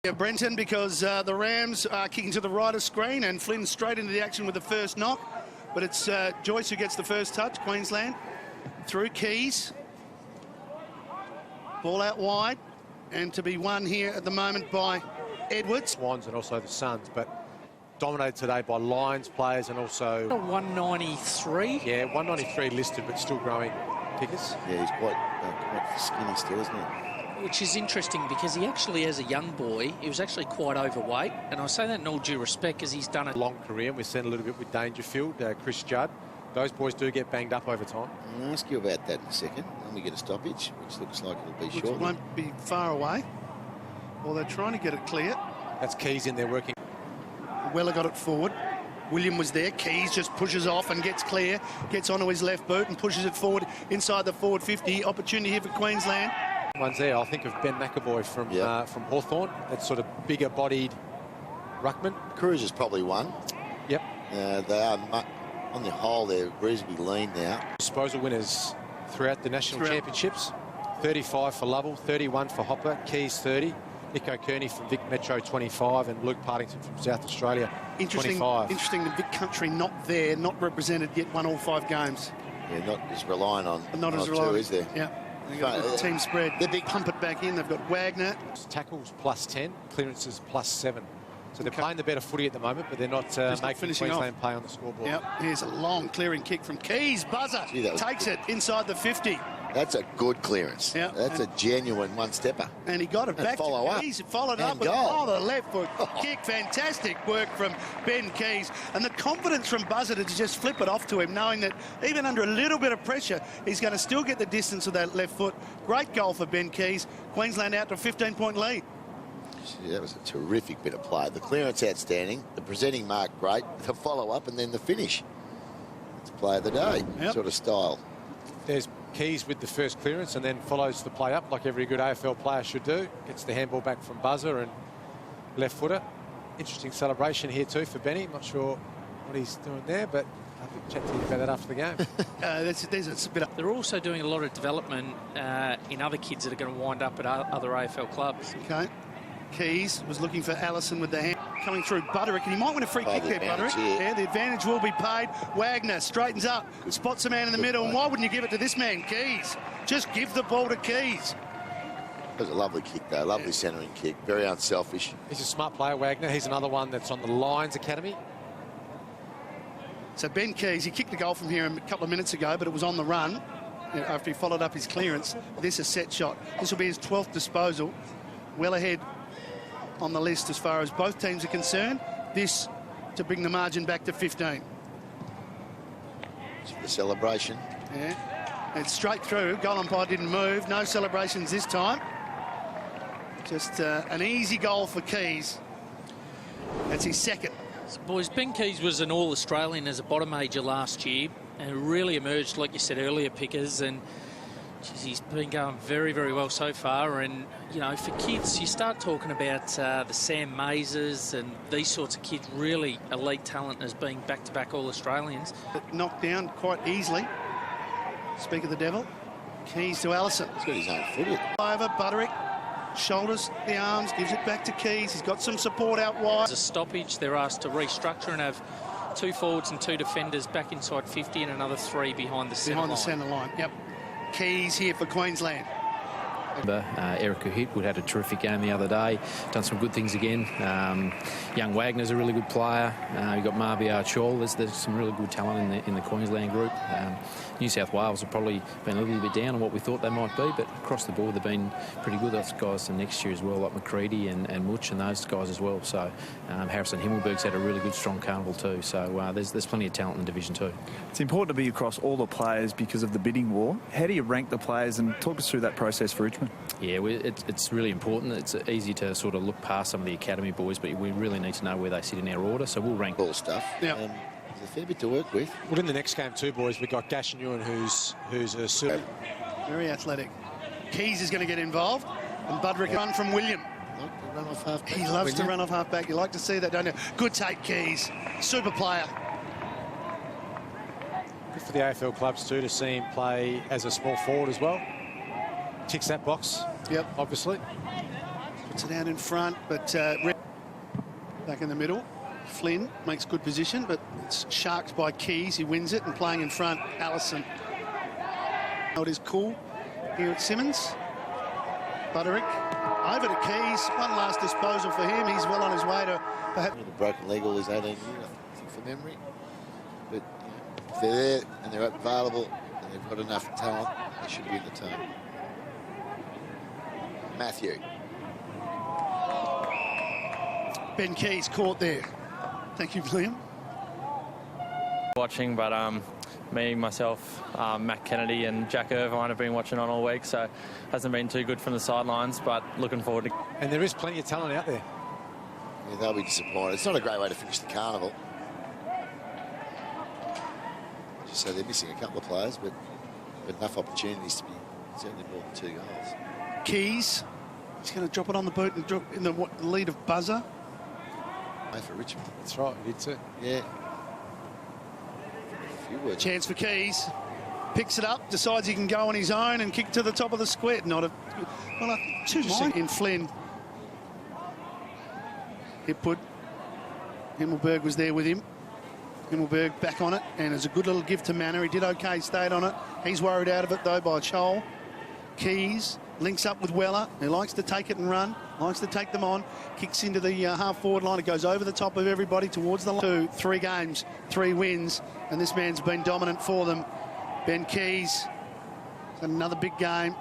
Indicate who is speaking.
Speaker 1: Yeah, Brenton, because the Rams are kicking to the right of screen and Flynn straight into the action with the first knock. But it's Joyce who gets the first touch, Queensland. Through Keays. Ball out wide. And to be won here at the moment by Edwards.
Speaker 2: Swans and also the Suns, but dominated today by Lions players and also...
Speaker 3: 193?
Speaker 2: Yeah, 193 listed, but still growing kickers.
Speaker 4: Yeah, he's quite skinny still, isn't he?
Speaker 3: Which is interesting because he actually, as a young boy, he was actually quite overweight. And I say that in all due respect because he's done a
Speaker 2: long career, and we've seen a little bit with Dangerfield, Chris Judd. Those boys do get banged up over time.
Speaker 4: I'll ask you about that in a second. When we get a stoppage, which looks like it'll be short.
Speaker 1: Which won't be far away. Well, they're trying to get it clear.
Speaker 2: That's Keays in there working.
Speaker 1: Weller got it forward. William was there. Keays just pushes off and gets clear. Gets onto his left boot and pushes it forward inside the forward 50. Opportunity here for Queensland.
Speaker 2: One's there. I'll think of Ben McAvoy from Hawthorn. That sort of bigger-bodied ruckman.
Speaker 4: Cruz is probably one.
Speaker 2: Yep.
Speaker 4: They are, on the whole, they're reasonably lean now.
Speaker 2: Disposal winners throughout the national championships. 35 for Lovell, 31 for Hopper, Keays 30, Nico Kearney from Vic Metro 25, and Luke Partington from South Australia 25.
Speaker 1: Interesting, the Vic country not there, not represented, yet won all 5 games.
Speaker 4: Yeah, not as relying on
Speaker 1: not as reliant,
Speaker 4: is there?
Speaker 1: Yeah. They've got the team spread. They're big. Pump it back in. They've got Wagner.
Speaker 2: Tackles plus 10, clearances plus 7. So they're playing the better footy at the moment, but they're not making Queensland play on the scoreboard.
Speaker 1: Yep. Here's a long clearing kick from Keays. Buzzer takes it inside the 50.
Speaker 4: That's a good clearance. Yep. That's a genuine one-stepper.
Speaker 1: And he got it back to Keays. He followed up with the left foot kick. Fantastic work from Ben Keays. And the confidence from Buzzer to just flip it off to him, knowing that even under a little bit of pressure, he's going to still get the distance with that left foot. Great goal for Ben Keays. Queensland out to a 15-point lead.
Speaker 4: That was a terrific bit of play. The clearance outstanding, the presenting mark great, the follow-up, and then the finish. It's play of the day sort of style.
Speaker 2: There's Keays with the first clearance and then follows the play up like every good AFL player should do. Gets the handball back from Buzzer and left footer. Interesting celebration here too for Benny. Not sure what he's doing there, but I think chat to you about that after the game.
Speaker 1: There's a bit up.
Speaker 3: They're also doing a lot of development in other kids that are going to wind up at other AFL clubs.
Speaker 1: Okay. Keays was looking for Allison with the hand coming through Butterick, and he might win a free kick there, Butterick. Yeah, the advantage will be paid. Wagner straightens up, spots a man in the middle, and why wouldn't you give it to this man, Keays? Just give the ball to Keays.
Speaker 4: That was a lovely kick, though. Lovely centering kick. Very unselfish.
Speaker 2: He's a smart player, Wagner. He's another one that's on the Lions Academy.
Speaker 1: So Ben Keays, he kicked a goal from here a couple of minutes ago, but it was on the run after he followed up his clearance. This is a set shot. This will be his 12th disposal. Well ahead on the list as far as both teams are concerned. This to bring the margin back to 15.
Speaker 4: The celebration.
Speaker 1: Yeah, it's straight through. Goal umpire didn't move. No celebrations this time. Just an easy goal for Keays. That's his second.
Speaker 3: So boys, Ben Keays was an All-Australian as a bottom major last year and really emerged, like you said earlier, Pickers, and geez, he's been going very, very well so far. And, you know, for kids, you start talking about the Sam Mazes and these sorts of kids, really elite talent as being back-to-back All-Australians.
Speaker 1: Knocked down quite easily. Speak of the devil. Keays to Allison.
Speaker 4: He's got his own foot.
Speaker 1: Over, Butterick. Shoulders the arms, gives it back to Keays. He's got some support out wide.
Speaker 3: As a stoppage, they're asked to restructure and have 2 forwards and 2 defenders back inside 50 and another 3 behind the centre line.
Speaker 1: Behind the centre line, yep. Keays here for Queensland.
Speaker 5: Erica Hitwood had a terrific game the other day, done some good things again. Young Wagner's a really good player. You've got Marbiar Chol. There's some really good talent in the Queensland group. New South Wales have probably been a little bit down on what we thought they might be, but across the board they've been pretty good. Those guys for next year as well, like McCready and Much and those guys as well. So Harrison Himmelberg's had a really good, strong carnival too. So there's plenty of talent in the Division 2.
Speaker 6: It's important to be across all the players because of the bidding war. How do you rank the players, and talk us through that process for Richmond?
Speaker 5: Yeah, it's really important. It's easy to sort of look past some of the academy boys, but we really need to know where they sit in our order, so we'll rank
Speaker 4: all stuff.
Speaker 1: Yeah.
Speaker 4: There's a fair bit to work with.
Speaker 2: Well, in the next game too, boys, we've got Gashan-Ewan, who's a super.
Speaker 1: Very athletic. Keays is going to get involved, and Budrick run from William.
Speaker 4: Run off half back.
Speaker 1: He loves to run off half back. You like to see that, don't you? Good take, Keays. Super player.
Speaker 2: Good for the AFL clubs too to see him play as a small forward as well. Ticks that box.
Speaker 1: Yep.
Speaker 2: Obviously.
Speaker 1: Puts it out in front, but back in the middle. Flynn makes good position, but it's sharked by Keays. He wins it, and playing in front, Allison. It is cool here at Simmons. Butterick over to Keays. One last disposal for him. He's well on his way to perhaps.
Speaker 4: The broken leg all his 18 years, I think, from memory. But if they're there and they're available and they've got enough talent, they should win the team. Matthew.
Speaker 1: Ben Keays caught there. Thank you, William.
Speaker 7: Watching, but me, myself, Matt Kennedy and Jack Irvine have been watching on all week, so hasn't been too good from the sidelines, but looking forward to.
Speaker 2: And there is plenty of talent out there.
Speaker 4: Yeah, they'll be disappointed. It's not a great way to finish the carnival. Just say they're missing a couple of players, but enough opportunities to be certainly more than 2 goals.
Speaker 1: Keays, he's going to drop it on the boot and drop in the lead of Buzzer.
Speaker 4: For Richmond.
Speaker 2: That's right, he did too.
Speaker 4: Yeah. A few words.
Speaker 1: Chance for Keays. Picks it up, decides he can go on his own and kick to the top of the square. Not a... Well, two more in Flynn. Hit put. Himmelberg was there with him. Himmelberg back on it, and it's a good little gift to Manor. He did okay, stayed on it. He's worried out of it, though, by Chol. Keays links up with Weller, who likes to take it and run, likes to take them on, kicks into the half-forward line. It goes over the top of everybody towards the line. 3 games, 3 wins, and this man's been dominant for them. Ben Keays, another big game.